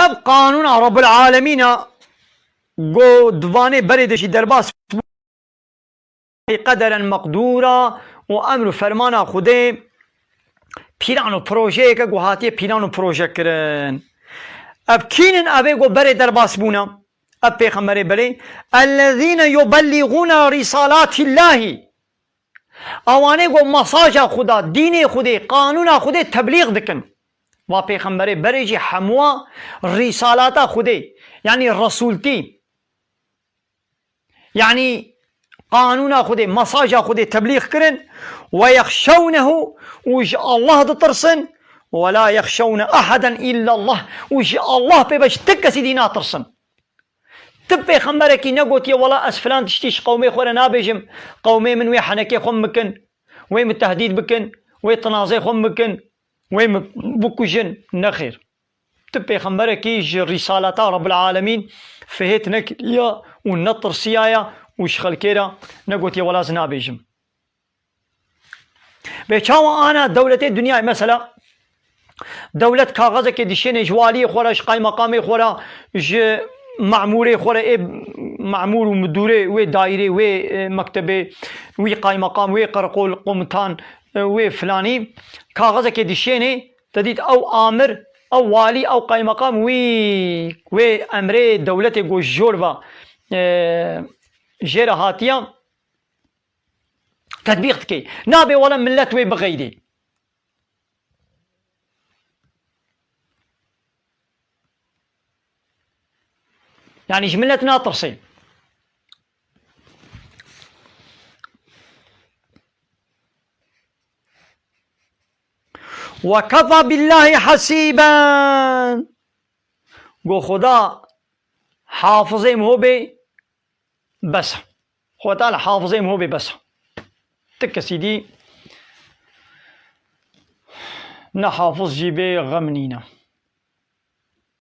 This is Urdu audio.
اب قانون رب العالمين قو دواني بريدشي درباس قدرا مقدورا وامر فرمانا خده پیرانو پروژه که گوهاتی پیرانو پروژه کرن اب کینن ابي قو بري درباس بونا اب پیغمبر بلي الذين يبلغون رسالات الله اوانه قو مساجا خدا دين خدا قانون خدا تبلیغ دکن و پیغمبر بری جی حموا رسالات خدا يعني رسولتي يعني قانون خدا مساجا خدا تبلیغ کرن ويخشونه وش الله ترسن ولا يخشون احدا الا الله وش الله بيبش تكسي دينا ترسن تبي خمرك نقوتي والله اسفلان تشتيش قومي خورا نابجم قومي من وي حنكي خم مكن وي التهديد بكن وي التنازي خم مكن وي بكوجن نخير تبي خمرك يجي رسالة رب العالمين فهيت نكيا ونطر سيايا وش خلكيرا نقوتي والله زنابجم بيشاو انا دولة الدنيا مثلا دولة كاغذة كديشين جوالي خورا شقاي مقامي خورا معموري خورا معمور ومدوري وي دايري وي مكتبي وي قاي مقام وي قرقول قمتان وي فلاني كاغذة كديشين تديت او امر او والي او قاي مقام وي امري دولة جو جوربا جيرا هاتيا تطبيق تكي نابي ولا ملت وي بغيدي يعني جملتنا ترسي وكفى بالله حسيبا قو خدا حافظي مهوبي بس خدا حافظي مهوبي بس تك سيدي نحافظ جيبي غمنينا